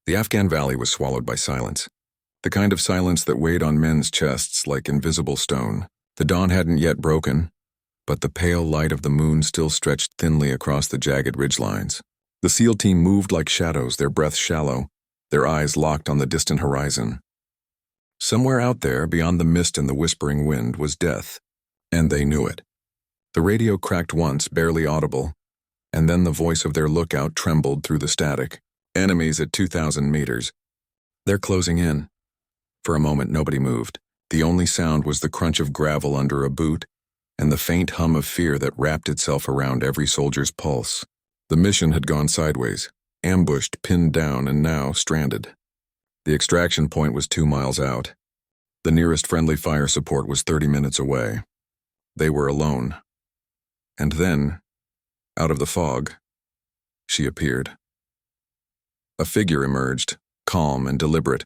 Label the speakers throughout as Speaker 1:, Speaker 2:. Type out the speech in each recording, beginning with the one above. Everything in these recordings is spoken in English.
Speaker 1: The Afghan valley was swallowed by silence. The kind of silence that weighed on men's chests like invisible stone. The dawn hadn't yet broken, but the pale light of the moon still stretched thinly across the jagged ridgelines. The SEAL team moved like shadows, their breaths shallow, their eyes locked on the distant horizon. Somewhere out there, beyond the mist and the whispering wind, was death, and they knew it. The radio cracked once, barely audible, and then the voice of their lookout trembled through the static. Enemies at 2,000 meters. They're closing in. For a moment, nobody moved. The only sound was the crunch of gravel under a boot and the faint hum of fear that wrapped itself around every soldier's pulse. The mission had gone sideways, ambushed, pinned down, and now stranded. The extraction point was 2 miles out. The nearest friendly fire support was 30 minutes away. They were alone. And then, out of the fog, she appeared. A figure emerged, calm and deliberate,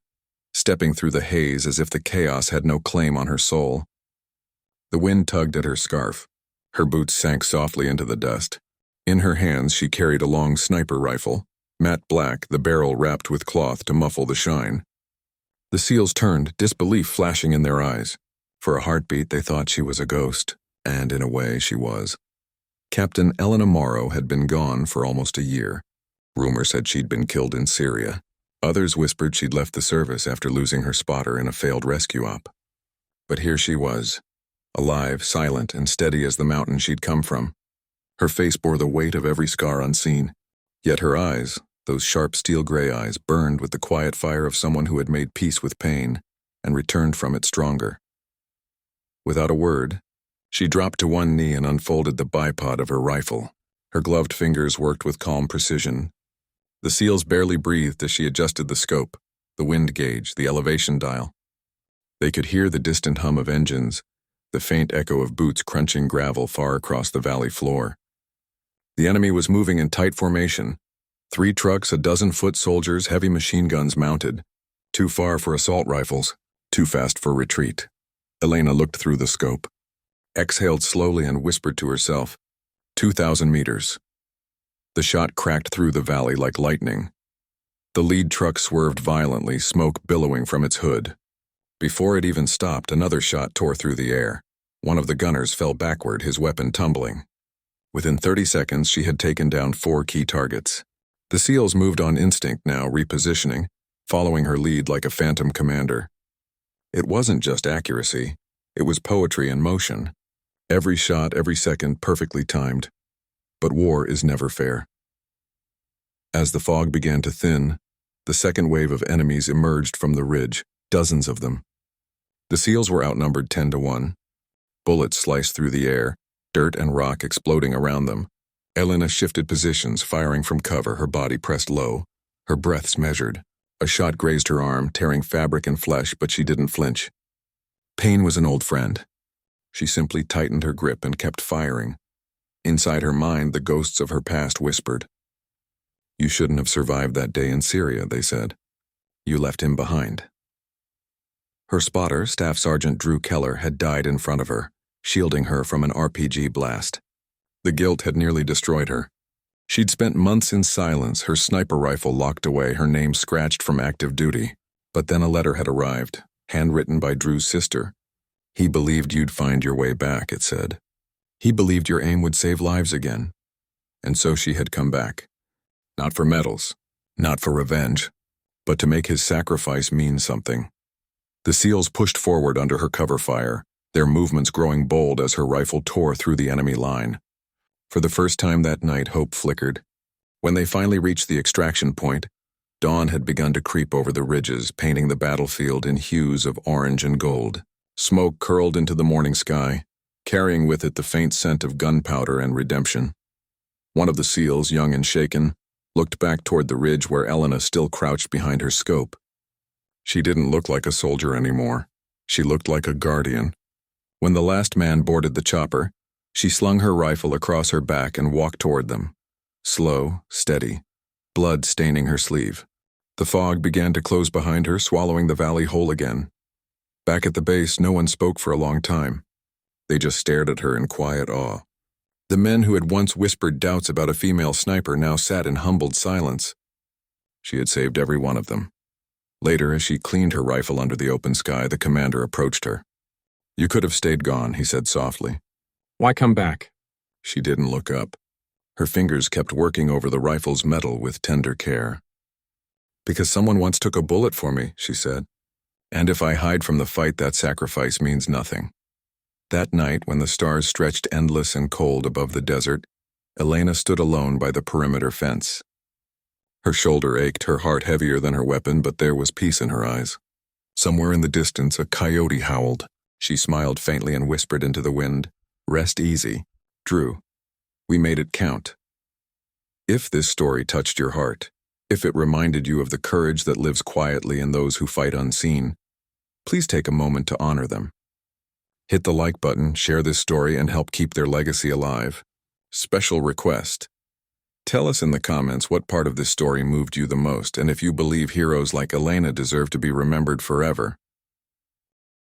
Speaker 1: stepping through the haze as if the chaos had no claim on her soul. The wind tugged at her scarf. Her boots sank softly into the dust. In her hands she carried a long sniper rifle, matte black, the barrel wrapped with cloth to muffle the shine. The SEALs turned, disbelief flashing in their eyes. For a heartbeat they thought she was a ghost, and in a way she was. Captain Elena Morrow had been gone for almost a year. Rumors said she'd been killed in Syria. Others whispered she'd left the service after losing her spotter in a failed rescue op. But here she was, alive, silent, and steady as the mountain she'd come from. Her face bore the weight of every scar unseen. Yet her eyes, those sharp steel-gray eyes, burned with the quiet fire of someone who had made peace with pain and returned from it stronger. Without a word, she dropped to one knee and unfolded the bipod of her rifle. Her gloved fingers worked with calm precision. The SEALs barely breathed as she adjusted the scope, the wind gauge, the elevation dial. They could hear the distant hum of engines, the faint echo of boots crunching gravel far across the valley floor. The enemy was moving in tight formation. 3 trucks, a dozen foot soldiers, heavy machine guns mounted. Too far for assault rifles, too fast for retreat. Elena looked through the scope, exhaled slowly and whispered to herself, 2,000 meters. The shot cracked through the valley like lightning. The lead truck swerved violently, smoke billowing from its hood. Before it even stopped, another shot tore through the air. One of the gunners fell backward, his weapon tumbling. Within 30 seconds, she had taken down 4 key targets. The SEALs moved on instinct now, repositioning, following her lead like a phantom commander. It wasn't just accuracy, it was poetry in motion. Every shot, every second, perfectly timed. But war is never fair. As the fog began to thin, the second wave of enemies emerged from the ridge, dozens of them. The SEALs were outnumbered 10 to 1. Bullets sliced through the air, dirt and rock exploding around them. Elena shifted positions, firing from cover, her body pressed low, her breaths measured. A shot grazed her arm, tearing fabric and flesh, but she didn't flinch. Pain was an old friend. She simply tightened her grip and kept firing. Inside her mind, the ghosts of her past whispered. You shouldn't have survived that day in Syria, they said. You left him behind. Her spotter, Staff Sergeant Drew Keller, had died in front of her, shielding her from an RPG blast. The guilt had nearly destroyed her. She'd spent months in silence, her sniper rifle locked away, her name scratched from active duty. But then a letter had arrived, handwritten by Drew's sister. He believed you'd find your way back, it said. He believed your aim would save lives again. And so she had come back. Not for medals, not for revenge, but to make his sacrifice mean something. The SEALs pushed forward under her cover fire, their movements growing bold as her rifle tore through the enemy line. For the first time that night, hope flickered. When they finally reached the extraction point, dawn had begun to creep over the ridges, painting the battlefield in hues of orange and gold. Smoke curled into the morning sky, carrying with it the faint scent of gunpowder and redemption. One of the SEALs, young and shaken, looked back toward the ridge where Elena still crouched behind her scope. She didn't look like a soldier anymore. She looked like a guardian. When the last man boarded the chopper, she slung her rifle across her back and walked toward them. Slow, steady, blood staining her sleeve. The fog began to close behind her, swallowing the valley whole again. Back at the base, no one spoke for a long time. They just stared at her in quiet awe. The men who had once whispered doubts about a female sniper now sat in humbled silence. She had saved every one of them. Later, as she cleaned her rifle under the open sky, the commander approached her. "You could have stayed gone," he said softly.
Speaker 2: Why come back?
Speaker 1: She didn't look up. Her fingers kept working over the rifle's metal with tender care. "Because someone once took a bullet for me," she said. "And if I hide from the fight, that sacrifice means nothing." That night, when the stars stretched endless and cold above the desert, Elena stood alone by the perimeter fence. Her shoulder ached, her heart heavier than her weapon, but there was peace in her eyes. Somewhere in the distance, a coyote howled. She smiled faintly and whispered into the wind, "Rest easy. Drew, we made it count." If this story touched your heart, if it reminded you of the courage that lives quietly in those who fight unseen, please take a moment to honor them. Hit the like button, share this story, and help keep their legacy alive. Special request: tell us in the comments what part of this story moved you the most, and if you believe heroes like Elena deserve to be remembered forever.